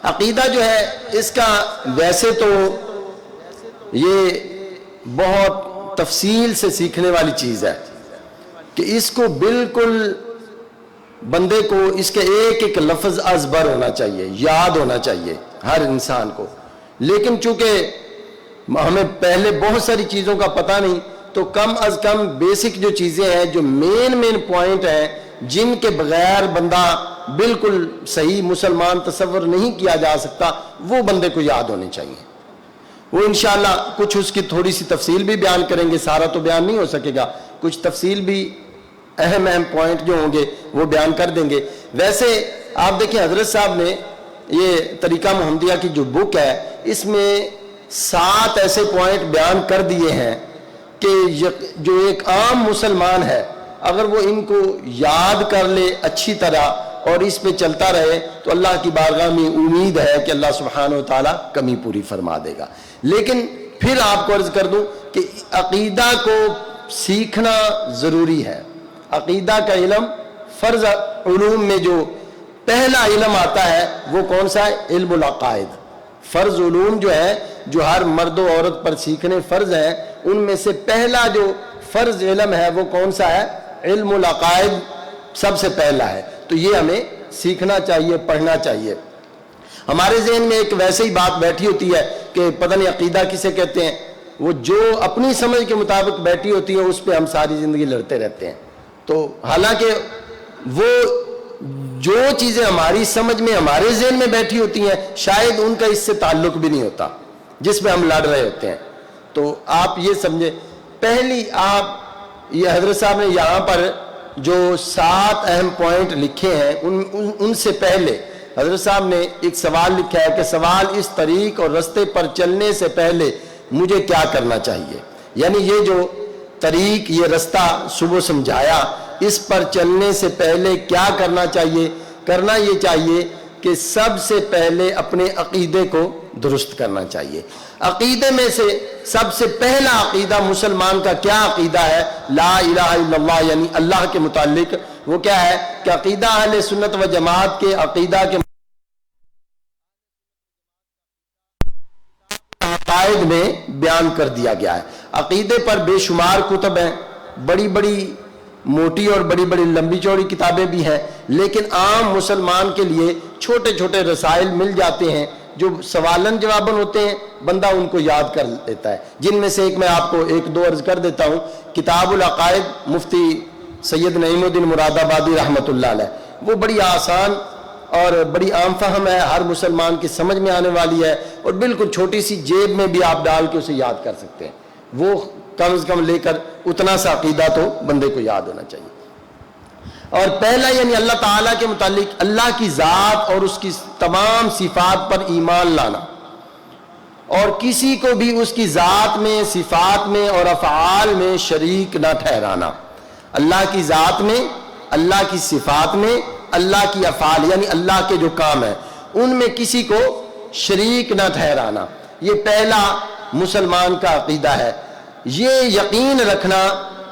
عقیدہ جو ہے اس کا ویسے تو یہ بہت تفصیل سے سیکھنے والی چیز ہے کہ اس کو بالکل بندے کو اس کے ایک ایک لفظ ازبر ہونا چاہیے، یاد ہونا چاہیے ہر انسان کو. لیکن چونکہ ہمیں پہلے بہت ساری چیزوں کا پتہ نہیں، تو کم از کم بیسک جو چیزیں ہیں، جو مین پوائنٹ ہیں جن کے بغیر بندہ بالکل صحیح مسلمان تصور نہیں کیا جا سکتا، وہ بندے کو یاد ہونے چاہیے. وہ انشاءاللہ کچھ اس کی تھوڑی سی تفصیل بھی بیان کریں گے، سارا تو بیان نہیں ہو سکے گا، کچھ تفصیل بھی اہم پوائنٹ جو ہوں گے وہ بیان کر دیں گے. ویسے آپ دیکھیں حضرت صاحب نے یہ طریقہ محمدیہ کی جو بک ہے، اس میں 7 ایسے پوائنٹ بیان کر دیے ہیں کہ جو ایک عام مسلمان ہے اگر وہ ان کو یاد کر لے اچھی طرح اور اس پہ چلتا رہے تو اللہ کی بارگاہ میں امید ہے کہ اللہ سبحانہ و تعالیٰ کمی پوری فرما دے گا. لیکن پھر آپ کو عرض کر دوں کہ عقیدہ کو سیکھنا ضروری ہے. عقیدہ کا علم فرض علوم میں جو پہلا علم آتا ہے وہ کون سا ہے؟ علم العقائد. فرض علوم جو ہے جو ہر مرد و عورت پر سیکھنے فرض ہیں، ان میں سے پہلا جو فرض علم ہے وہ کون سا ہے؟ علم العقائد سب سے پہلا ہے. تو یہ ہمیں سیکھنا چاہیے، پڑھنا چاہیے. ہمارے ذہن میں ایک ویسے ہی بات بیٹھی ہوتی ہے کہ پتہ نہیں عقیدہ کسے کہتے ہیں، وہ جو اپنی سمجھ کے مطابق بیٹھی ہوتی ہے اس پہ ہم ساری زندگی لڑتے رہتے ہیں. تو حالانکہ وہ جو چیزیں ہماری سمجھ میں ہمارے ذہن میں بیٹھی ہوتی ہیں شاید ان کا اس سے تعلق بھی نہیں ہوتا جس پہ ہم لڑ رہے ہوتے ہیں. تو آپ یہ سمجھے، پہلی آپ یہ حضرت صاحب نے یہاں پر جو 7 اہم پوائنٹ لکھے ہیں ان سے پہلے حضرت صاحب نے ایک سوال لکھا ہے کہ سوال اس طریق اور رستے پر چلنے سے پہلے مجھے کیا کرنا چاہیے. یعنی یہ جو طریق، یہ رستہ صبح سمجھایا، اس پر چلنے سے پہلے کیا کرنا چاہیے؟ کرنا یہ چاہیے کہ سب سے پہلے اپنے عقیدے کو درست کرنا چاہیے. عقیدے میں سے سب سے پہلا عقیدہ مسلمان کا کیا عقیدہ ہے؟ لا الہ الا اللہ، یعنی اللہ کے متعلق وہ کیا ہے کہ عقیدہ اہل سنت و جماعت کے عقیدہ کے عقائد میں بیان کر دیا گیا ہے. عقیدے پر بے شمار کتب ہیں، بڑی بڑی موٹی اور بڑی بڑی لمبی چوڑی کتابیں بھی ہیں، لیکن عام مسلمان کے لیے چھوٹے چھوٹے رسائل مل جاتے ہیں جو سوالن جوابن ہوتے ہیں، بندہ ان کو یاد کر لیتا ہے. جن میں سے ایک میں آپ کو 1-2 عرض کر دیتا ہوں. کتاب العقائد مفتی سید نعیم الدین مراد آبادی رحمۃ اللہ علیہ، وہ بڑی آسان اور بڑی عام فہم ہے، ہر مسلمان کی سمجھ میں آنے والی ہے اور بالکل چھوٹی سی جیب میں بھی آپ ڈال کے اسے یاد کر سکتے ہیں. وہ کم از کم لے کر اتنا سا عقیدہ تو بندے کو یاد ہونا چاہیے. اور پہلا یعنی اللہ تعالیٰ کے متعلق اللہ کی ذات اور اس کی تمام صفات پر ایمان لانا، اور کسی کو بھی اس کی ذات میں، صفات میں اور افعال میں شریک نہ ٹھہرانا. اللہ کی ذات میں، اللہ کی صفات میں، اللہ کی افعال یعنی اللہ کے جو کام ہیں ان میں کسی کو شریک نہ ٹھہرانا. یہ پہلا مسلمان کا عقیدہ ہے. یہ یقین رکھنا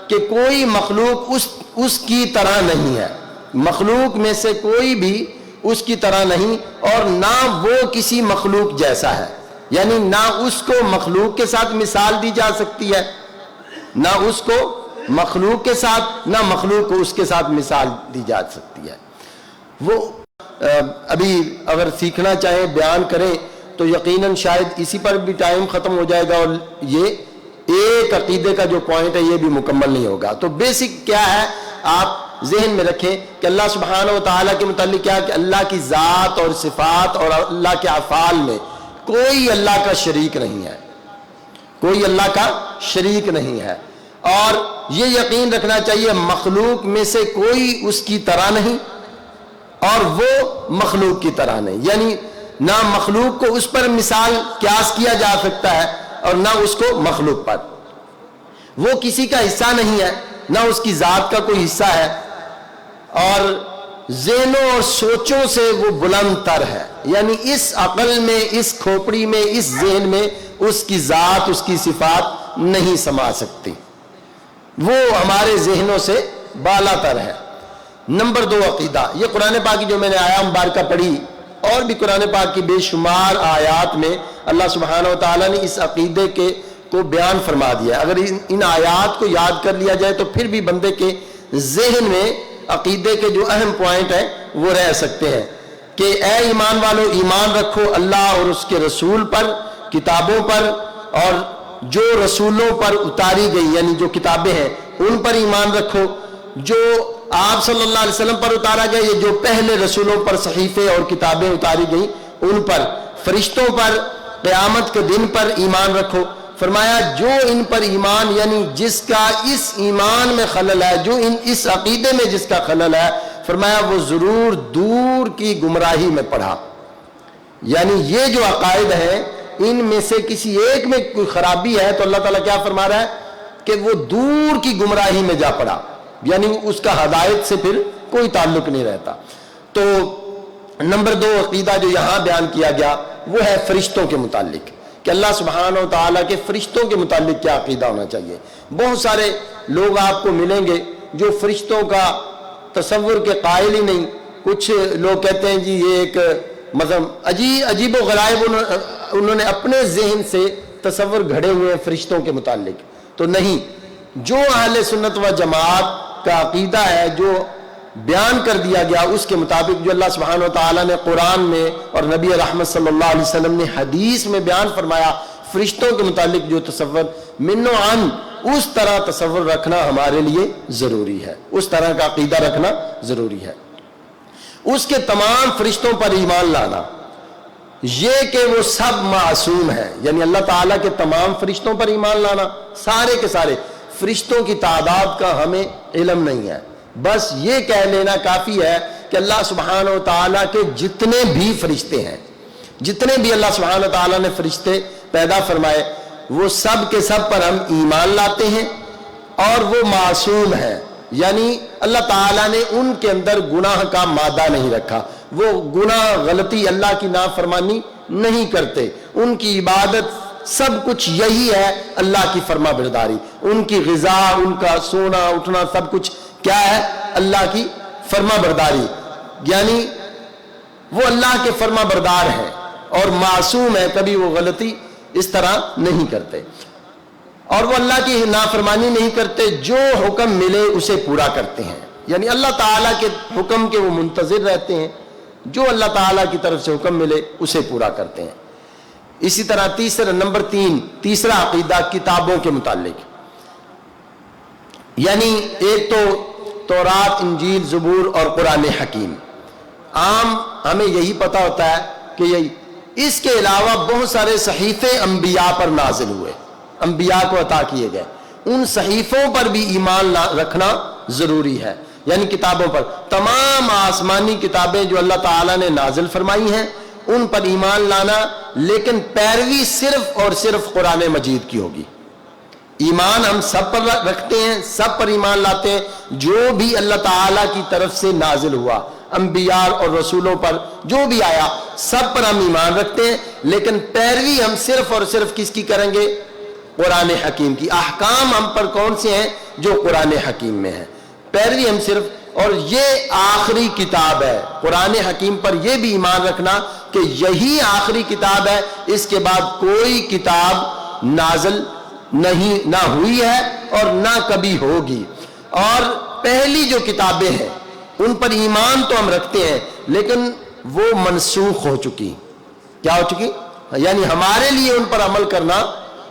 کہ کوئی مخلوق اس کی طرح نہیں ہے، مخلوق میں سے کوئی بھی اس کی طرح نہیں، اور نہ وہ کسی مخلوق جیسا ہے. یعنی نہ اس کو مخلوق کے ساتھ مثال دی جا سکتی ہے، نہ اس کو مخلوق کے ساتھ، نہ مخلوق کو اس کے ساتھ مثال دی جا سکتی ہے. وہ ابھی اگر سیکھنا چاہیں، بیان کریں تو یقیناً شاید اسی پر بھی ٹائم ختم ہو جائے گا اور یہ ایک عقیدے کا جو پوائنٹ ہے یہ بھی مکمل نہیں ہوگا. تو بیسک کیا ہے آپ ذہن میں رکھیں کہ اللہ سبحانہ و تعالیٰ کے متعلق کیا ہے کہ اللہ کی ذات اور صفات اور اللہ کے افعال میں کوئی اللہ کا شریک نہیں ہے، کوئی اللہ کا شریک نہیں ہے. اور یہ یقین رکھنا چاہیے مخلوق میں سے کوئی اس کی طرح نہیں اور وہ مخلوق کی طرح نہیں. یعنی نہ مخلوق کو اس پر مثال قیاس کیا جا سکتا ہے اور نہ اس کو مخلوق پر. وہ کسی کا حصہ نہیں ہے، نہ اس کی ذات کا کوئی حصہ ہے، اور ذہنوں اور سوچوں سے وہ بلند تر ہے. یعنی اس عقل میں، اس کھوپڑی میں، اس ذہن میں اس کی ذات، اس کی صفات نہیں سما سکتی. وہ ہمارے ذہنوں سے بالا تر ہے. نمبر 2 عقیدہ، یہ قرآن پاک کی جو میں نے آیا مبارکہ پڑھی اور بھی قرآن پاک کی بے شمار آیات میں اللہ سبحانہ و تعالیٰ نے اس عقیدے کو بیان فرما دیا. اگر ان آیات کو یاد کر لیا جائے تو پھر بھی بندے کے ذہن میں عقیدے کے جو اہم پوائنٹ ہیں وہ رہ سکتے ہیں کہ اے ایمان والو ایمان رکھو اللہ اور اس کے رسول پر, کتابوں پر, اور جو رسولوں پر اتاری گئی یعنی جو کتابیں ہیں ان پر ایمان رکھو, جو آپ صلی اللہ علیہ وسلم پر اتارا گیا, یہ جو پہلے رسولوں پر صحیفے اور کتابیں اتاری گئیں ان پر, فرشتوں پر, قیامت کے دن پر ایمان رکھو. فرمایا جو ان پر ایمان یعنی جس کا اس ایمان میں خلل ہے, جو اس عقیدے میں جس کا خلل ہے, فرمایا وہ ضرور دور کی گمراہی میں پڑا. یعنی یہ جو عقائد ہیں ان میں سے کسی ایک میں کوئی خرابی ہے تو اللہ تعالیٰ کیا فرما رہا ہے کہ وہ دور کی گمراہی میں جا پڑا, یعنی اس کا ہدایت سے پھر کوئی تعلق نہیں رہتا. تو نمبر 2 عقیدہ جو یہاں بیان کیا گیا وہ ہے فرشتوں کے متعلق, کہ اللہ سبحانہ و تعالیٰ کے فرشتوں کے متعلق کیا عقیدہ ہونا چاہیے. بہت سارے لوگ آپ کو ملیں گے جو فرشتوں کا تصور کے قائل ہی نہیں. کچھ لوگ کہتے ہیں جی یہ ایک مطلب عجیب و غرائب انہوں نے اپنے ذہن سے تصور گھڑے ہوئے ہیں فرشتوں کے متعلق. تو نہیں, جو اہل سنت و جماعت کا عقیدہ ہے جو بیان کر دیا گیا اس کے مطابق, جو اللہ سبحانہ و تعالیٰ نے قرآن میں اور نبی رحمت صلی اللہ علیہ وسلم نے حدیث میں بیان فرمایا, فرشتوں کے متعلق جو تصور من و عن, اس طرح تصور رکھنا ہمارے لیے ضروری ہے, اس طرح کا عقیدہ رکھنا ضروری ہے. اس کے تمام فرشتوں پر ایمان لانا, یہ کہ وہ سب معصوم ہیں, یعنی اللہ تعالیٰ کے تمام فرشتوں پر ایمان لانا, سارے کے سارے فرشتوں کی تعداد کا ہمیں علم نہیں ہے, بس یہ کہہ لینا کافی ہے کہ اللہ سبحانہ و تعالیٰ کے جتنے بھی فرشتے ہیں, جتنے بھی اللہ سبحانہ و تعالیٰ نے فرشتے پیدا فرمائے, وہ سب کے سب پر ہم ایمان لاتے ہیں اور وہ معصوم ہیں, یعنی اللہ تعالیٰ نے ان کے اندر گناہ کا مادہ نہیں رکھا, وہ گناہ غلطی اللہ کی نافرمانی نہیں کرتے, ان کی عبادت سب کچھ یہی ہے اللہ کی فرما برداری, ان کی غذا, ان کا سونا اٹھنا سب کچھ کیا ہے اللہ کی فرما برداری, یعنی وہ اللہ کے فرما بردار ہیں اور معصوم ہے, کبھی وہ غلطی اس طرح نہیں کرتے اور وہ اللہ کی نافرمانی نہیں کرتے, جو حکم ملے اسے پورا کرتے ہیں, یعنی اللہ تعالیٰ کے حکم کے وہ منتظر رہتے ہیں, جو اللہ تعالیٰ کی طرف سے حکم ملے اسے پورا کرتے ہیں. اسی طرح نمبر 3 تیسرا عقیدہ کتابوں کے متعلق, یعنی ایک تو تورات, انجیل, زبور اور قرآن حکیم. عام ہمیں یہی پتا ہوتا ہے کہ یہی, اس کے علاوہ بہت سارے صحیفے انبیاء پر نازل ہوئے, انبیاء کو عطا کیے گئے, ان صحیفوں پر بھی ایمان رکھنا ضروری ہے, یعنی کتابوں پر. تمام آسمانی کتابیں جو اللہ تعالیٰ نے نازل فرمائی ہیں ان پر ایمان لانا, لیکن پیروی صرف اور صرف قرآن مجید کی ہوگی. ایمان ہم سب پر رکھتے ہیں, سب پر ایمان لاتے ہیں, جو بھی اللہ تعالیٰ کی طرف سے نازل ہوا, انبیاء اور رسولوں پر جو بھی آیا سب پر ہم ایمان رکھتے ہیں, لیکن پیروی ہم صرف اور صرف کس کی کریں گے؟ قرآن حکیم کی. احکام ہم پر کون سے ہیں؟ جو قرآن حکیم میں ہیں, پیروی ہم صرف, اور یہ آخری کتاب ہے. قرآن حکیم پر یہ بھی ایمان رکھنا کہ یہی آخری کتاب ہے, اس کے بعد کوئی کتاب نازل نہ ہوئی ہے اور نہ کبھی ہوگی. اور پہلی جو کتابیں ہیں ان پر ایمان تو ہم رکھتے ہیں لیکن وہ منسوخ ہو چکی. کیا ہو چکی؟ یعنی ہمارے لیے ان پر عمل کرنا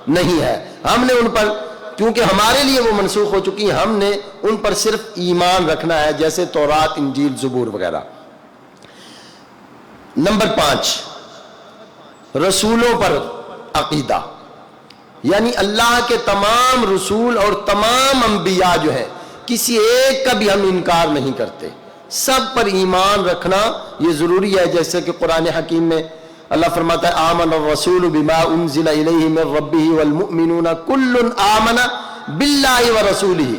نہیں ہے, ہم نے ان پر, کیونکہ ہمارے لیے وہ منسوخ ہو چکی, ہم نے ان پر صرف ایمان رکھنا ہے, جیسے تورات, انجیل, زبور وغیرہ. نمبر 5 رسولوں پر عقیدہ, یعنی اللہ کے تمام رسول اور تمام انبیاء جو ہیں کسی ایک کا بھی ہم انکار نہیں کرتے, سب پر ایمان رکھنا یہ ضروری ہے. جیسے کہ قرآن حکیم میں اللہ فرماتا ہے آمن الرسول بما انزل الیہ من ربہ والمؤمنون کل آمن باللہ ورسولہ,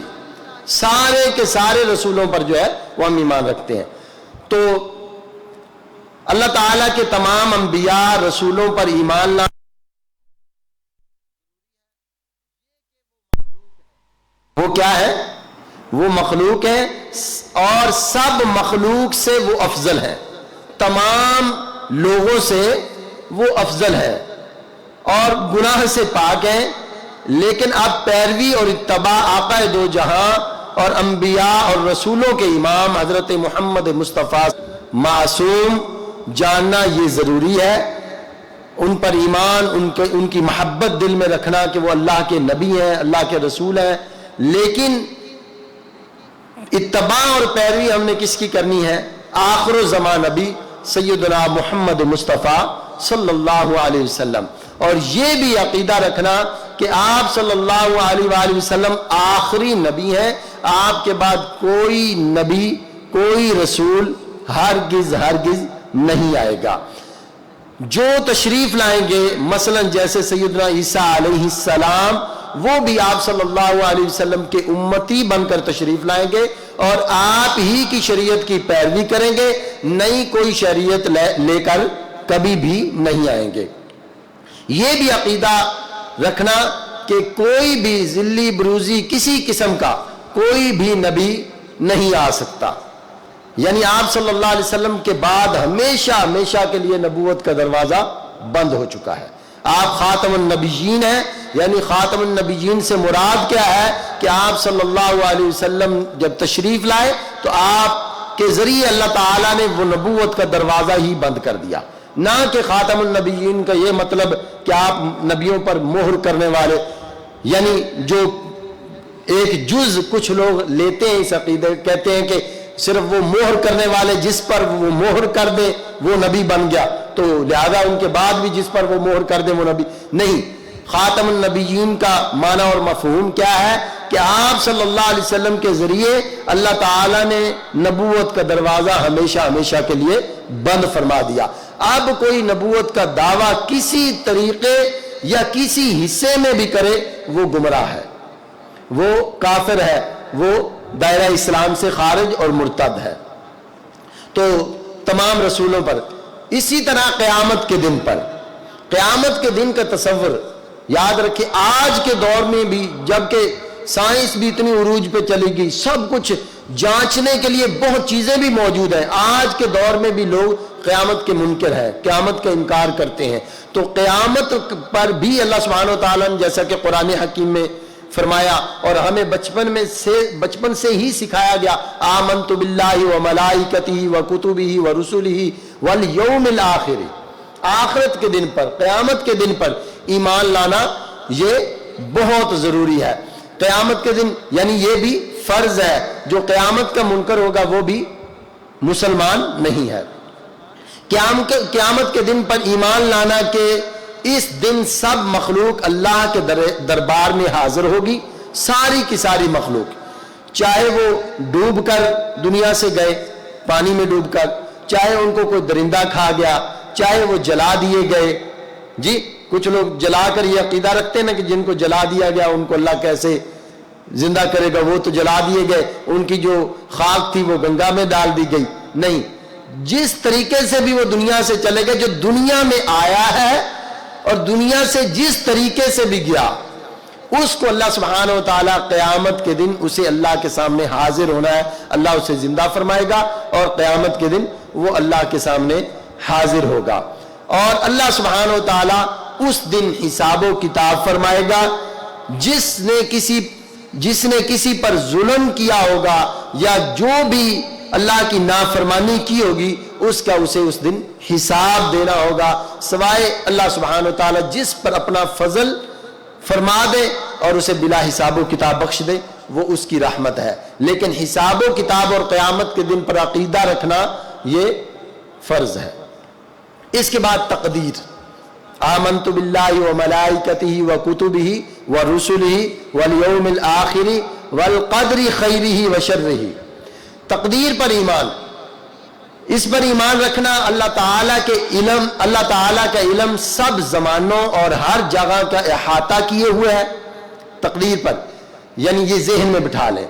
سارے کے سارے رسولوں پر جو ہے وہ ہم ایمان رکھتے ہیں. تو اللہ تعالیٰ کے تمام انبیاء رسولوں پر ایمان لانا وہ کیا ہے؟ وہ مخلوق ہے اور سب مخلوق سے وہ افضل ہے. تمام لوگوں سے وہ افضل ہے اور گناہ سے پاک ہیں، لیکن اب پیروی اور اتباع آقا دو جہاں اور انبیاء اور رسولوں کے امام حضرت محمد مصطفیٰ معصوم جاننا یہ ضروری ہے، ان پر ایمان، ان کی محبت دل میں رکھنا کہ وہ اللہ کے نبی ہیں، اللہ کے رسول ہیں، لیکن اتباع اور پیروی ہم نے کس کی کرنی ہے؟ آخر الزمان نبی سیدنا محمد مصطفیٰ صلی اللہ علیہ وسلم۔ اور یہ بھی عقیدہ رکھنا کہ آپ صلی اللہ علیہ وآلہ وسلم آخری نبی ہیں، آپ کے بعد کوئی نبی، کوئی رسول ہرگز نہیں آئے گا۔ جو تشریف لائیں گے مثلا جیسے سیدنا عیسیٰ علیہ السلام، وہ بھی آپ صلی اللہ علیہ وسلم کے امتی بن کر تشریف لائیں گے اور آپ ہی کی شریعت کی پیروی کریں گے، نئی کوئی شریعت لے کر کبھی بھی نہیں آئیں گے۔ یہ بھی عقیدہ رکھنا کہ کوئی بھی ذلی بروزی کسی قسم کا کوئی بھی نبی نہیں آ سکتا، یعنی آپ صلی اللہ علیہ وسلم کے بعد ہمیشہ کے لیے نبوت کا دروازہ بند ہو چکا ہے۔ آپ خاتم النبیین ہیں، یعنی خاتم النبیین سے مراد کیا ہے کہ آپ صلی اللہ علیہ وسلم جب تشریف لائے تو آپ کے ذریعے اللہ تعالیٰ نے وہ نبوت کا دروازہ ہی بند کر دیا، نہ کہ خاتم النبیین کا یہ مطلب کہ آپ نبیوں پر مہر کرنے والے، یعنی جو ایک جز کچھ لوگ لیتے ہیں اس عقیدے، کہتے ہیں کہ صرف وہ مہر کرنے والے جس پر وہ مہر کر دے وہ نبی بن گیا، تو لہذا ان کے بعد بھی جس پر وہ مہر کر دے وہ نبی نہیں۔ خاتم النبیین کا معنی اور مفہوم کیا ہے کہ آپ صلی اللہ علیہ وسلم کے ذریعے اللہ تعالیٰ نے نبوت کا دروازہ ہمیشہ کے لیے بند فرما دیا۔ اب کوئی نبوت کا دعویٰ کسی طریقے یا کسی حصے میں بھی کرے وہ گمراہ ہے، وہ کافر ہے، وہ دائرہ اسلام سے خارج اور مرتد ہے۔ تو تمام رسولوں پر، اسی طرح قیامت کے دن پر، قیامت کے دن کا تصور یاد رکھیں، آج کے دور میں بھی جبکہ سائنس بھی اتنی عروج پہ چلی گئی، سب کچھ جانچنے کے لیے بہت چیزیں بھی موجود ہیں، آج کے دور میں بھی لوگ قیامت کے منکر ہیں، قیامت کا انکار کرتے ہیں۔ تو قیامت پر بھی اللہ سبحانہ و تعالیٰ نے جیسا کہ قرآن حکیم میں فرمایا اور ہمیں بچپن سے ہی سکھایا گیا، آمنت باللہ و ملائکتہ و کتبہ و رسلہ والیوم الآخر، آخرت کے دن پر، قیامت کے دن پر ایمان لانا یہ بہت ضروری ہے۔ قیامت کے دن یعنی یہ بھی فرض ہے، جو قیامت کا منکر ہوگا وہ بھی مسلمان نہیں ہے۔ قیامت کے دن پر ایمان لانا کہ اس دن سب مخلوق اللہ کے دربار میں حاضر ہوگی، ساری کی ساری مخلوق، چاہے وہ ڈوب کر دنیا سے گئے، پانی میں ڈوب کر، چاہے ان کو کوئی درندہ کھا گیا، چاہے وہ جلا دیے گئے۔ جی کچھ لوگ جلا کر یہ عقیدہ رکھتے ہیں نا کہ جن کو جلا دیا گیا ان کو اللہ کیسے زندہ کرے گا، وہ تو جلا دیے گئے، ان کی جو خاک تھی وہ گنگا میں ڈال دی گئی۔ نہیں، جس طریقے سے بھی وہ دنیا سے چلے گئے، جو دنیا میں آیا ہے اور دنیا سے جس طریقے سے بھی گیا، اس کو اللہ سبحانہ و تعالیٰ قیامت کے دن اسے اللہ کے سامنے حاضر ہونا ہے، اللہ اسے زندہ فرمائے گا اور قیامت کے دن وہ اللہ کے سامنے حاضر ہوگا، اور اللہ سبحانہ و تعالیٰ اس دن حساب و کتاب فرمائے گا۔ جس نے کسی پر ظلم کیا ہوگا یا جو بھی اللہ کی نافرمانی کی ہوگی اس کا اسے اس دن حساب دینا ہوگا، سوائے اللہ سبحانہ و تعالیٰ جس پر اپنا فضل فرما دے اور اسے بلا حساب و کتاب بخش دے، وہ اس کی رحمت ہے۔ لیکن حساب و کتاب اور قیامت کے دن پر عقیدہ رکھنا یہ فرض ہے۔ اس کے بعد تقدیر، آمنت باللہ و ملائکتہ و کتبہ و رسلہ والیوم الآخر والقدر خیرہ و شرہ، تقدیر پر ایمان، اس پر ایمان رکھنا اللہ تعالیٰ کا علم سب زمانوں اور ہر جگہ کا احاطہ کیے ہوئے ہے۔ تقدیر پر یعنی یہ ذہن میں بٹھا لیں،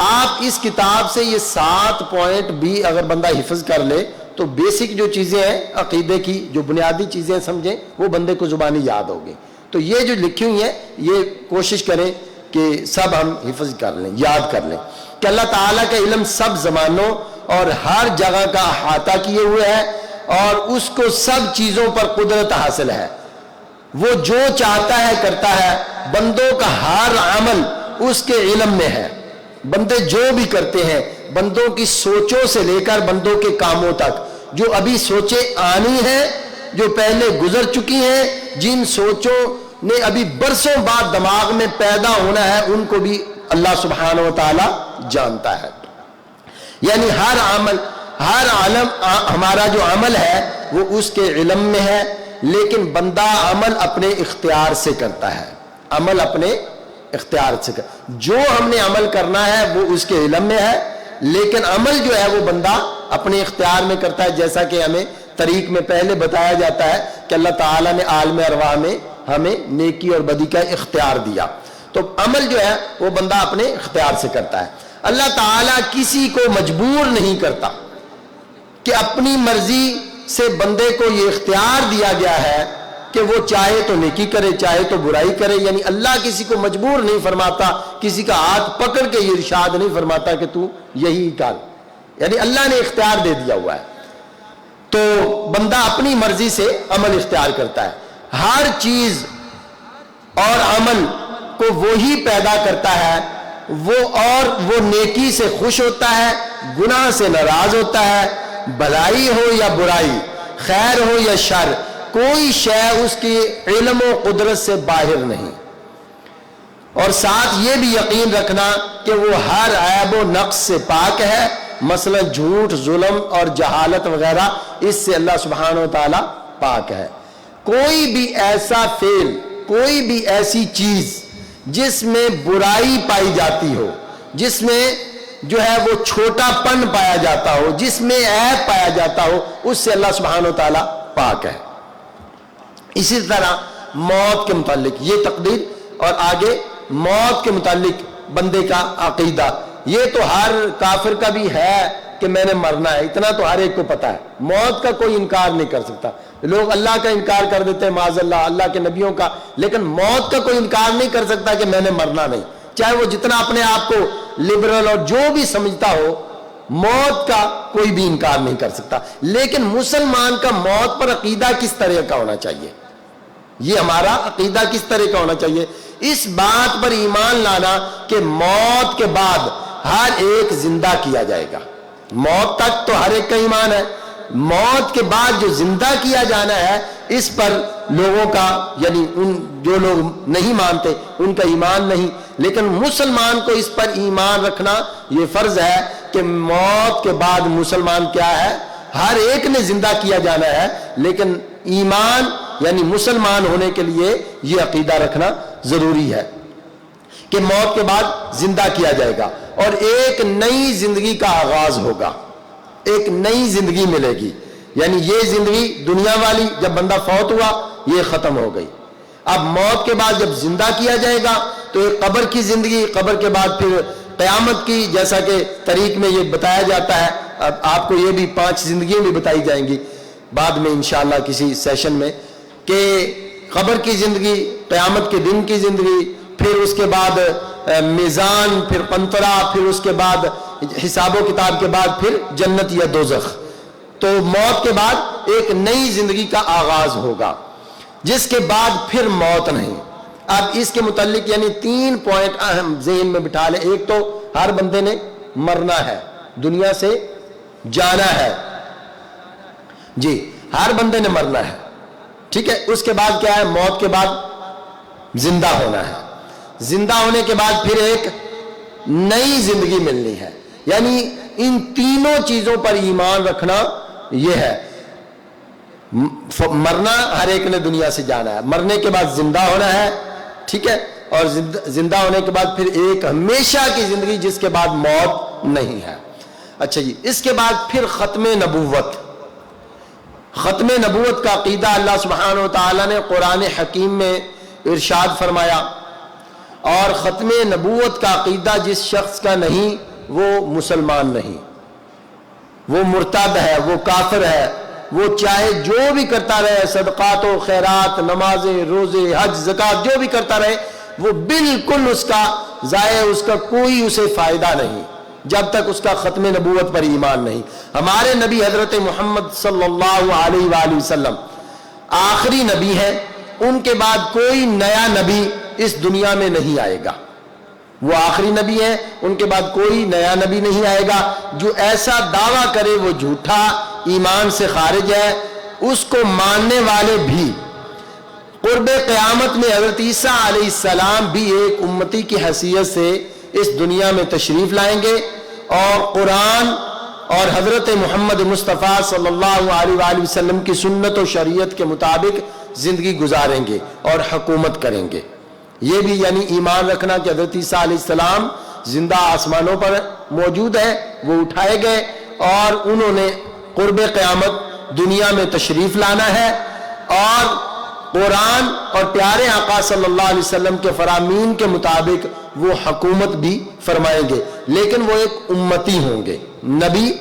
آپ اس کتاب سے یہ 7 پوائنٹ بھی اگر بندہ حفظ کر لے تو بیسک جو چیزیں ہیں عقیدے کی، جو بنیادی چیزیں سمجھیں، وہ بندے کو زبانی یاد ہوگی۔ تو یہ جو لکھی ہوئی ہیں یہ کوشش کریں کہ سب ہم حفظ کر لیں، یاد کر لیں کہ اللہ تعالیٰ کا علم سب زمانوں اور ہر جگہ کا احاطہ کیے ہوئے ہے، اور اس کو سب چیزوں پر قدرت حاصل ہے، وہ جو چاہتا ہے کرتا ہے، بندوں کا ہر عمل اس کے علم میں ہے، بندے جو بھی کرتے ہیں، بندوں کی سوچوں سے لے کر بندوں کے کاموں تک، جو ابھی سوچیں آنی ہیں، جو پہلے گزر چکی ہیں، جن سوچوں نے ابھی برسوں بعد دماغ میں پیدا ہونا ہے، ان کو بھی اللہ سبحانہ و تعالی جانتا ہے۔ یعنی ہر عالم ہمارا جو عمل ہے وہ اس کے علم میں ہے، لیکن بندہ عمل اپنے اختیار سے کرتا ہے، عمل اپنے اختیار سے جو ہم نے عمل کرنا ہے وہ اس کے علم میں ہے، لیکن عمل جو ہے وہ بندہ اپنے اختیار میں کرتا ہے، جیسا کہ ہمیں طریق میں پہلے بتایا جاتا ہے کہ اللہ تعالیٰ نے عالم ارواح میں ہمیں نیکی اور بدی کا اختیار دیا، تو عمل جو ہے وہ بندہ اپنے اختیار سے کرتا ہے۔ اللہ تعالیٰ کسی کو مجبور نہیں کرتا کہ اپنی مرضی سے بندے کو یہ اختیار دیا گیا ہے کہ وہ چاہے تو نیکی کرے چاہے تو برائی کرے، یعنی اللہ کسی کو مجبور نہیں فرماتا، کسی کا ہاتھ پکڑ کے یہ ارشاد نہیں فرماتا کہ تو یہی کر، یعنی اللہ نے اختیار دے دیا ہوا ہے، تو بندہ اپنی مرضی سے عمل اختیار کرتا ہے۔ ہر چیز اور عمل کو وہی پیدا کرتا ہے، وہ نیکی سے خوش ہوتا ہے، گناہ سے ناراض ہوتا ہے، بھلائی ہو یا برائی، خیر ہو یا شر، کوئی شے اس کی علم و قدرت سے باہر نہیں۔ اور ساتھ یہ بھی یقین رکھنا کہ وہ ہر عیب و نقص سے پاک ہے، مثلا جھوٹ، ظلم اور جہالت وغیرہ، اس سے اللہ سبحانہ و تعالی پاک ہے۔ کوئی بھی ایسا فعل، کوئی بھی ایسی چیز جس میں برائی پائی جاتی ہو، جس میں جو ہے وہ چھوٹا پن پایا جاتا ہو، جس میں عیب پایا جاتا ہو، اس سے اللہ سبحانہ و تعالی پاک ہے۔ اسی طرح موت کے متعلق یہ تقدیر، اور آگے موت کے متعلق بندے کا عقیدہ، یہ تو ہر کافر کا بھی ہے کہ میں نے مرنا ہے، اتنا تو ہر ایک کو پتا ہے، موت کا کوئی انکار نہیں کر سکتا۔ لوگ اللہ کا انکار کر دیتے ہیں معاذ اللہ کے نبیوں کا، لیکن موت کا کوئی انکار نہیں کر سکتا کہ میں نے مرنا نہیں، چاہے وہ جتنا اپنے آپ کو لبرل اور جو بھی سمجھتا ہو، موت کا کوئی بھی انکار نہیں کر سکتا۔ لیکن مسلمان کا موت پر عقیدہ کس طرح کا ہونا چاہیے، یہ ہمارا عقیدہ کس طرح کا ہونا چاہیے، اس بات پر ایمان لانا کہ موت کے بعد ہر ایک زندہ کیا جائے گا، موت تک تو ہر ایک کا ایمان ہے، موت کے بعد جو زندہ کیا جانا ہے اس پر لوگوں کا، یعنی ان جو لوگ نہیں مانتے ان کا ایمان نہیں، لیکن مسلمان کو اس پر ایمان رکھنا یہ فرض ہے کہ موت کے بعد مسلمان کیا ہے، ہر ایک نے زندہ کیا جانا ہے، لیکن ایمان یعنی مسلمان ہونے کے لیے یہ عقیدہ رکھنا ضروری ہے کہ موت کے بعد زندہ کیا جائے گا اور ایک نئی زندگی کا آغاز ہوگا، ایک نئی زندگی ملے گی، یعنی یہ زندگی دنیا والی جب بندہ فوت ہوا یہ ختم ہو گئی، اب موت کے بعد جب زندہ کیا جائے گا تو ایک قبر کی زندگی، قبر کے بعد پھر قیامت کی، جیسا کہ طریق میں یہ بتایا جاتا ہے، اب آپ کو یہ بھی 5 زندگیاں بھی بتائی جائیں گی بعد میں انشاءاللہ کسی سیشن میں، کہ قبر کی زندگی، قیامت کے دن کی زندگی، پھر اس کے بعد میزان، پھر قنطرہ، پھر اس کے بعد حساب و کتاب کے بعد پھر جنت یا دوزخ، تو موت کے بعد ایک نئی زندگی کا آغاز ہوگا جس کے بعد پھر موت نہیں۔ اب اس کے متعلق یعنی 3 پوائنٹ اہم ذہن میں بٹھا لیں، ایک تو ہر بندے نے مرنا ہے، دنیا سے جانا ہے، جی ہر بندے نے مرنا ہے، ٹھیک ہے، اس کے بعد کیا ہے، موت کے بعد زندہ ہونا ہے، زندہ ہونے کے بعد پھر ایک نئی زندگی ملنی ہے، یعنی ان تینوں چیزوں پر ایمان رکھنا یہ ہے، مرنا ہر ایک نے دنیا سے جانا ہے، مرنے کے بعد زندہ ہونا ہے، ٹھیک ہے، اور زندہ ہونے کے بعد پھر ایک ہمیشہ کی زندگی جس کے بعد موت نہیں ہے۔ اچھا جی، اس کے بعد پھر ختم نبوت، ختم نبوت کا عقیدہ اللہ سبحانہ و تعالیٰ نے قرآن حکیم میں ارشاد فرمایا، اور ختم نبوت کا عقیدہ جس شخص کا نہیں وہ مسلمان نہیں، وہ مرتد ہے، وہ کافر ہے، وہ چاہے جو بھی کرتا رہے، صدقات و خیرات، نمازیں، روزے، حج، زکات، جو بھی کرتا رہے، وہ بالکل اس کا ضائع، اس کا کوئی اسے فائدہ نہیں، جب تک اس کا ختم نبوت پر ایمان نہیں۔ ہمارے نبی حضرت محمد صلی اللہ علیہ وآلہ وسلم آخری نبی ہیں، ان کے بعد کوئی نیا نبی اس دنیا میں نہیں آئے گا۔ وہ آخری نبی ہیں، ان کے بعد کوئی نیا نبی نہیں آئے گا۔ جو ایسا دعویٰ کرے وہ جھوٹا، ایمان سے خارج ہے۔ اس کو ماننے والے بھی قرب قیامت میں حضرت عیسیٰ علیہ السلام بھی ایک امتی کی حیثیت سے اس دنیا میں تشریف لائیں گے، اور قرآن اور حضرت محمد مصطفیٰ صلی اللہ علیہ وآلہ وسلم کی سنت و شریعت کے مطابق زندگی گزاریں گے اور حکومت کریں گے۔ یہ بھی یعنی ایمان رکھنا کہ حضرت عیسیٰ علیہ السلام زندہ آسمانوں پر موجود ہے، وہ اٹھائے گئے اور انہوں نے قرب قیامت دنیا میں تشریف لانا ہے، اور قرآن اور پیارے آقا صلی اللہ علیہ وسلم کے فرامین کے مطابق وہ حکومت بھی فرمائیں گے، لیکن وہ ایک امتی ہوں گے۔ نبی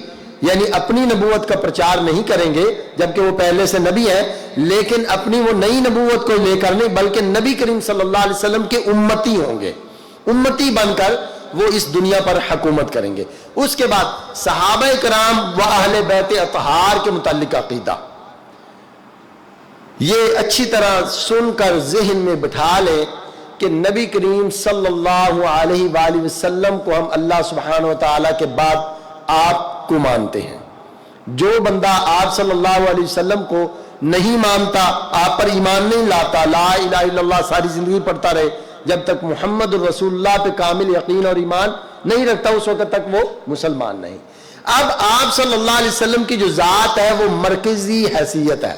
یعنی اپنی نبوت کا پرچار نہیں کریں گے، جبکہ وہ پہلے سے نبی ہیں، لیکن اپنی وہ نئی نبوت کو لے کر نہیں، بلکہ نبی کریم صلی اللہ علیہ وسلم کے امتی ہوں گے، امتی بن کر وہ اس دنیا پر حکومت کریں گے۔ اس کے بعد صحابہ کرام و اہل بیت اطہار کے متعلق عقیدہ، یہ اچھی طرح سن کر ذہن میں بٹھا لیں کہ نبی کریم صلی اللہ علیہ وآلہ وسلم کو ہم اللہ سبحانہ و تعالیٰ کے بعد آپ کو مانتے ہیں۔ جو بندہ آپ صلی اللہ علیہ وسلم کو نہیں مانتا، آپ پر ایمان نہیں لاتا، لا الہ الا اللہ ساری زندگی پڑھتا رہے، جب تک محمد رسول اللہ پہ کامل یقین اور ایمان نہیں رکھتا اس وقت تک وہ مسلمان نہیں۔ اب آپ صلی اللہ علیہ وسلم کی جو ذات ہے وہ مرکزی حیثیت ہے۔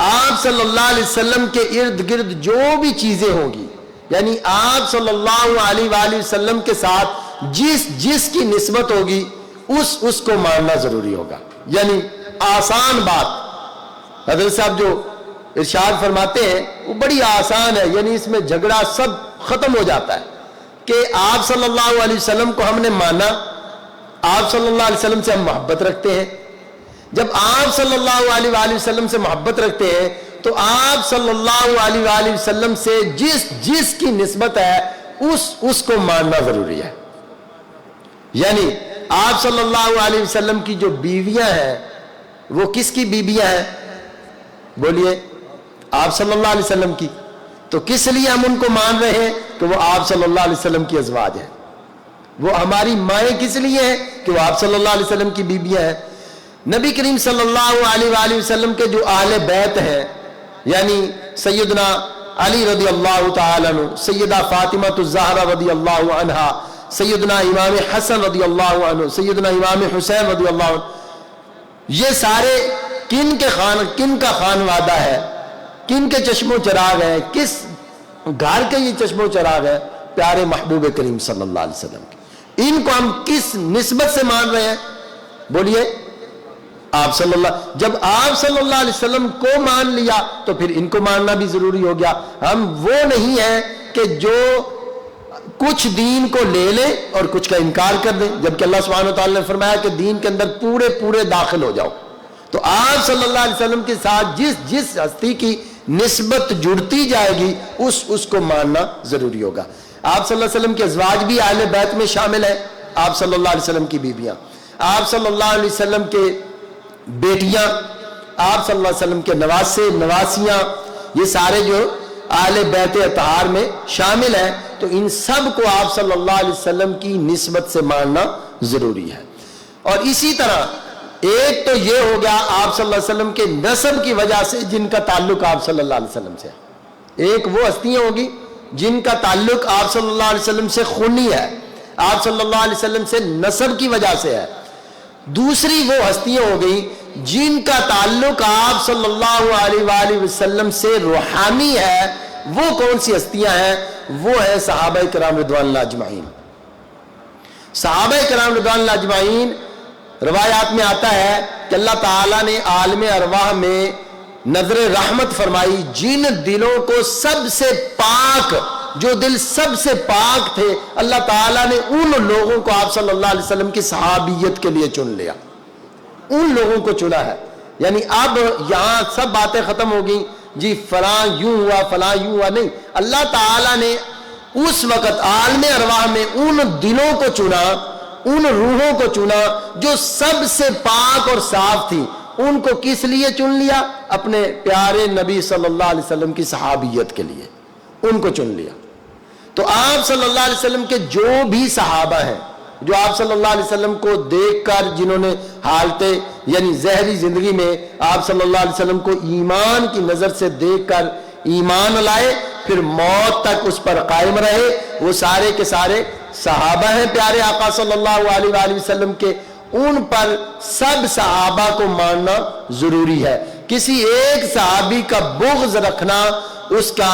آپ صلی اللہ علیہ وسلم کے ارد گرد جو بھی چیزیں ہوں گی، یعنی آپ صلی اللہ علیہ وآلہ وسلم کے ساتھ جس کی نسبت ہوگی اس کو ماننا ضروری ہوگا۔ یعنی آسان بات حضرت صاحب جو ارشاد فرماتے ہیں وہ بڑی آسان ہے، یعنی اس میں جھگڑا سب ختم ہو جاتا ہے کہ آپ صلی اللہ علیہ وسلم کو ہم نے مانا، آپ صلی اللہ علیہ وسلم سے ہم محبت رکھتے ہیں۔ جب آپ صلی اللہ علیہ وآلہ وسلم سے محبت رکھتے ہیں تو آپ صلی اللہ علیہ وآلہ وسلم سے جس کی نسبت ہے اس کو ماننا ضروری ہے۔ یعنی آپ صلی اللہ علیہ وسلم کی جو بیویاں ہیں وہ کس کی بیویاں ہیں؟ بولیے، آپ صلی اللہ علیہ وسلم کی۔ تو کس لیے ہم ان کو مان رہے ہیں؟ کہ وہ آپ صلی اللہ علیہ وسلم کی ازواج ہیں۔ وہ ہماری مائیں کس لیے ہیں؟ کہ وہ آپ صلی اللہ علیہ وسلم کی بیویاں ہیں۔ نبی کریم صلی اللہ علیہ وآلہ وسلم کے جو اہل بیت ہیں، یعنی سیدنا علی رضی اللہ تعالیٰ عنہ، سیدہ فاطمہ الزہرا رضی اللہ عنہا، سیدنا امام حسن رضی اللہ عنہ، سیدنا امام حسین رضی اللہ عنہ، یہ سارے کن کا خانوادہ ہے، کن کے چشم و چراغ ہیں، کس گھر کے یہ چشم و چراغ ہیں؟ پیارے محبوب کریم صلی اللہ علیہ وسلم کے۔ ان کو ہم کس نسبت سے مان رہے ہیں؟ بولیے، آپ صلی اللہ۔ جب آپ صلی اللہ علیہ وسلم کو مان لیا تو پھر ان کو ماننا بھی ضروری ہو گیا۔ ہم وہ نہیں ہیں کہ جو کچھ دین کو لے لیں اور کچھ کا انکار کر دیں، جبکہ اللہ سبحانہ وتعالی نے فرمایا کہ دین کے اندر پورے داخل ہو جاؤ۔ تو آپ صلی اللہ علیہ وسلم کے ساتھ جس ہستی کی نسبت جڑتی جائے گی اس کو ماننا ضروری ہوگا۔ آپ صلی اللہ علیہ وسلم کے ازواج بھی اہل بیت میں شامل ہیں، آپ صلی اللہ علیہ وسلم کی بیویاں، آپ صلی اللہ علیہ وسلم کے بیٹیاں، آپ صلی اللہ علیہ وسلم کے نواسے نواسیاں، یہ سارے جو اہل بیت اطہار میں شامل ہیں، تو ان سب کو آپ صلی اللہ علیہ وسلم کی نسبت سے ماننا ضروری ہے۔ اور اسی طرح ایک تو یہ ہو گیا آپ صلی اللہ علیہ وسلم کے نسب کی وجہ سے جن کا تعلق آپ صلی اللہ علیہ وسلم سے ہے۔ ایک وہ ہستیاں ہوگی جن کا تعلق آپ صلی اللہ علیہ وسلم سے خونی ہے، آپ صلی اللہ علیہ وسلم سے نسب کی وجہ سے ہے۔ دوسری وہ ہستیاں ہو گئی جن کا تعلق آپ صلی اللہ علیہ وآلہ وسلم سے روحانی ہے۔ وہ کون سی ہستیاں ہیں؟ وہ ہے صحابہ کرام رضوان اللہ اجمعین۔ صحابہ کرام رضوان اللہ اجمعین، روایات میں آتا ہے کہ اللہ تعالیٰ نے عالم ارواح میں نظر رحمت فرمائی، جن دلوں کو سب سے پاک، جو دل سب سے پاک تھے، اللہ تعالیٰ نے ان لوگوں کو آپ صلی اللہ علیہ وسلم کی صحابیت کے لیے چن لیا، ان لوگوں کو چنا ہے۔ یعنی اب یہاں سب باتیں ختم ہو گئیں، جی فلاں یوں ہوا فلاں یوں ہوا، نہیں، اللہ تعالیٰ نے اس وقت عالم ارواح میں ان دلوں کو چنا ان روحوں کو چنا جو سب سے پاک اور صاف تھی. ان کو کس لیے چن لیا؟ اپنے پیارے نبی صلی اللہ علیہ وسلم کی صحابیت کے لیے ان کو چن لیا. تو آپ صلی اللہ علیہ وسلم کے جو بھی صحابہ ہیں، جو آپ صلی اللہ علیہ وسلم کو دیکھ کر، جنہوں نے حالتیں یعنی ظاہری زندگی میں آپ صلی اللہ علیہ وسلم کو ایمان کی نظر سے دیکھ کر ایمان لائے، پھر موت تک اس پر قائم رہے، وہ سارے کے سارے صحابہ ہیں پیارے آقا صلی اللہ علیہ وآلہ وسلم کے. ان پر سب صحابہ کو ماننا ضروری ہے. کسی ایک صحابی کا بغض رکھنا، اس کا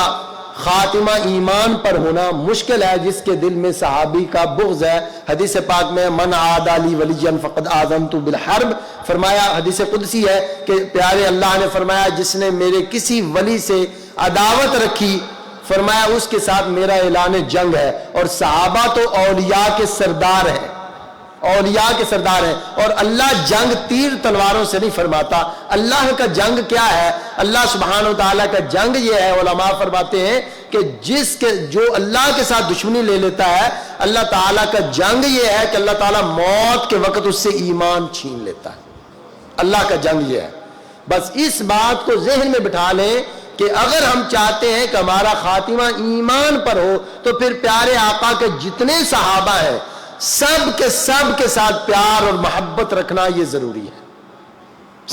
خاتمہ ایمان پر ہونا مشکل ہے. جس کے دل میں صحابی کا بغض ہے، حدیث پاک میں من عادى لي وليا فقد آذنت بالحرب، فرمایا حدیث قدسی ہے کہ پیارے اللہ نے فرمایا جس نے میرے کسی ولی سے عداوت رکھی، فرمایا اس کے ساتھ میرا اعلان جنگ ہے. اور صحابہ تو اولیاء کے سردار ہیں، اولیاء کے سردار ہیں. اور اللہ جنگ تیر تلواروں سے نہیں فرماتا. اللہ کا جنگ کیا ہے؟ اللہ سبحانہ وتعالیٰ کا جنگ یہ ہے، علماء فرماتے ہیں کہ جو اللہ کے ساتھ دشمنی لے لیتا ہے، اللہ تعالیٰ کا جنگ یہ ہے کہ اللہ تعالیٰ موت کے وقت اس سے ایمان چھین لیتا ہے. اللہ کا جنگ یہ ہے. بس اس بات کو ذہن میں بٹھا لیں کہ اگر ہم چاہتے ہیں کہ ہمارا خاتمہ ایمان پر ہو تو پھر پیارے آقا کے جتنے صحابہ ہیں سب کے ساتھ پیار اور محبت رکھنا یہ ضروری ہے.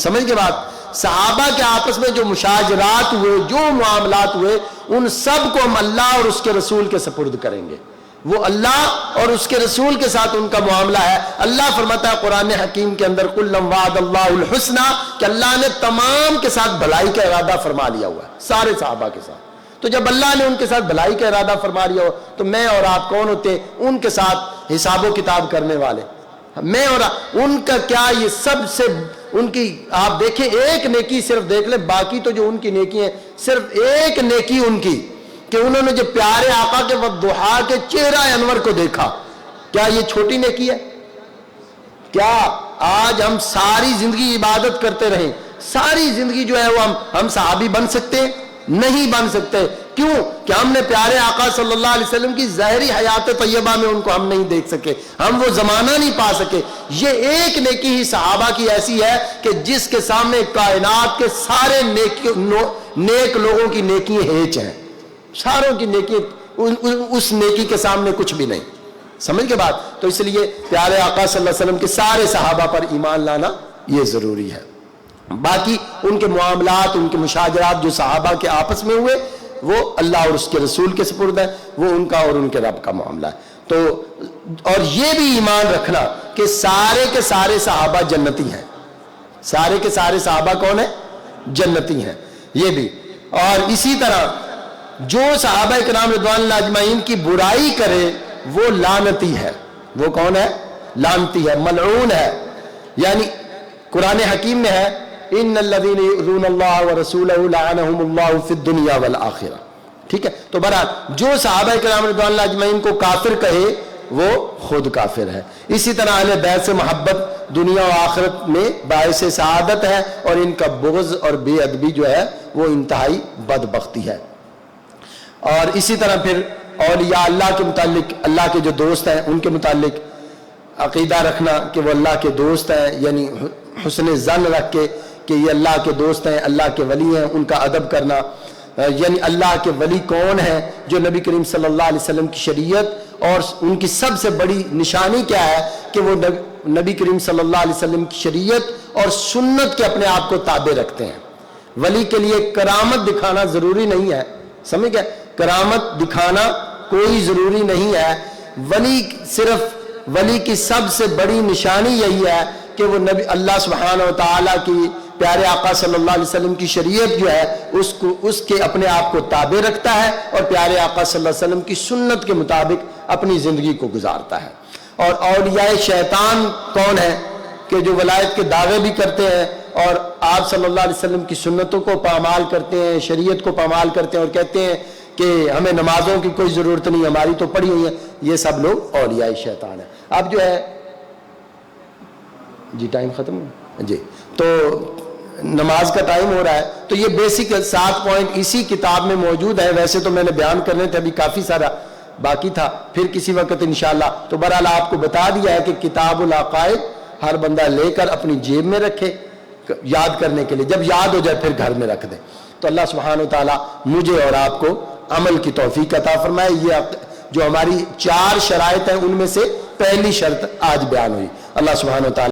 سمجھ کے بات؟ صحابہ کے آپس میں جو مشاجرات ہوئے، جو معاملات ہوئے، ان سب کو ہم اللہ اور اس کے رسول کے سپرد کریں گے. وہ اللہ اور اس کے رسول کے ساتھ ان کا معاملہ ہے. اللہ فرماتا ہے قرآن حکیم کے اندر قُلْ وَعَدَ اللَّهُ الْحُسْنَى، کہ اللہ نے تمام کے ساتھ بھلائی کا ارادہ فرما لیا ہوا ہے، سارے صحابہ کے ساتھ. تو جب اللہ نے ان کے ساتھ بھلائی کا ارادہ فرما لیا ہو تو میں اور آپ کون ہوتے ان کے ساتھ حساب و کتاب کرنے والے؟ میں اور ان کا کیا، یہ سب سے ان کی آپ دیکھیں ایک نیکی صرف دیکھ لیں، باقی تو جو ان کی نیکی ہیں صرف ایک نیکی ان کی کہ انہوں نے جو پیارے آقا کے والضحیٰ کے چہرہ انور کو دیکھا. کیا یہ چھوٹی نیکی ہے؟ کیا آج ہم ساری زندگی عبادت کرتے رہیں، ساری زندگی جو ہے وہ ہم صحابی بن سکتے ہیں؟ نہیں بن سکتے. کیوں؟ کہ ہم نے پیارے آقا صلی اللہ علیہ وسلم کی ظاہری حیات طیبہ میں ان کو ہم نہیں دیکھ سکے، ہم وہ زمانہ نہیں پا سکے. یہ ایک نیکی ہی صحابہ کی ایسی ہے کہ جس کے سامنے کائنات کے سارے نیک لوگوں کی نیکی ہیچ ہیں، ساروں کی نیکی اس نیکی کے سامنے کچھ بھی نہیں. سمجھ کے بات؟ تو اس لیے پیارے آقا صلی اللہ علیہ وسلم کے سارے صحابہ پر ایمان لانا یہ ضروری ہے. باقی ان کے معاملات، ان کے مشاجرات جو صحابہ کے آپس میں ہوئے وہ اللہ اور اس کے رسول کے سپرد ہے، وہ ان کا اور ان کے رب کا معاملہ ہے. تو اور یہ بھی ایمان رکھنا کہ سارے کے سارے صحابہ جنتی ہیں. سارے کے سارے صحابہ کون ہیں؟ جنتی ہیں. یہ بھی. اور اسی طرح جو صحابہ کرام رضوان اللہ اجمعین کی برائی کرے وہ لعنتی ہے. وہ کون ہے؟ لعنتی ہے، ملعون ہے. یعنی قرآن حکیم میں ہے ان الذین یؤذون اللہ ورسولہ لعنہم اللہ فی الدنیا والآخرہ. ٹھیک ہے؟ تو بہرحال جو صحابہ کرام رضوان اللہ اجمعین کو کافر کہے وہ خود کافر ہے. اسی طرح اہل بیت سے محبت دنیا و آخرت میں باعث سعادت ہے، اور ان کا بغض اور بے ادبی جو ہے وہ انتہائی بدبختی ہے. اور اسی طرح پھر اولیاء اللہ کے متعلق، اللہ کے جو دوست ہیں ان کے متعلق عقیدہ رکھنا کہ وہ اللہ کے دوست ہیں، یعنی حسن ظن رکھ کے کہ یہ اللہ کے دوست ہیں، اللہ کے ولی ہیں، ان کا ادب کرنا. یعنی اللہ کے ولی کون ہیں؟ جو نبی کریم صلی اللہ علیہ وسلم کی شریعت اور ان کی سب سے بڑی نشانی کیا ہے کہ وہ نبی کریم صلی اللہ علیہ وسلم کی شریعت اور سنت کے اپنے آپ کو تابع رکھتے ہیں. ولی کے لیے کرامت دکھانا ضروری نہیں ہے. سمجھ گئے؟ کرامت دکھانا کوئی ضروری نہیں ہے. ولی کی سب سے بڑی نشانی یہی ہے کہ وہ نبی اللہ سبحانہ و تعالیٰ کی پیارے آقا صلی اللہ علیہ وسلم کی شریعت جو ہے اس کے اپنے آپ کو تابع رکھتا ہے اور پیارے آقا صلی اللہ علیہ وسلم کی سنت کے مطابق اپنی زندگی کو گزارتا ہے. اور اولیاء شیطان کون ہے؟ کہ جو ولایت کے دعوے بھی کرتے ہیں اور آپ صلی اللہ علیہ وسلم کی سنتوں کو پامال کرتے ہیں، شریعت کو پامال کرتے ہیں اور کہتے ہیں کہ ہمیں نمازوں کی کوئی ضرورت نہیں، ہماری تو پڑھی ہوئی ہیں. یہ سب لوگ اولیاء شیطان ہیں. اب جو ہے جی ٹائم ختم ہو جی، تو نماز کا ٹائم ہو رہا ہے. تو یہ بیسک 7 پوائنٹ اسی کتاب میں موجود ہے. ویسے تو میں نے بیان کرنے تھے، ابھی کافی سارا باقی تھا پھر کسی وقت انشاءاللہ. تو بہرحال آپ کو بتا دیا ہے کہ کتاب العقائد ہر بندہ لے کر اپنی جیب میں رکھے یاد کرنے کے لیے، جب یاد ہو جائے پھر گھر میں رکھ دیں. تو اللہ سبحانہ وتعالی مجھے اور آپ کو عمل کی توفیق عطا فرمائے. یہ جو ہماری 4 شرائط ہیں ان میں سے پہلی شرط آج بیان ہوئی. اللہ سبحانہ وتعالی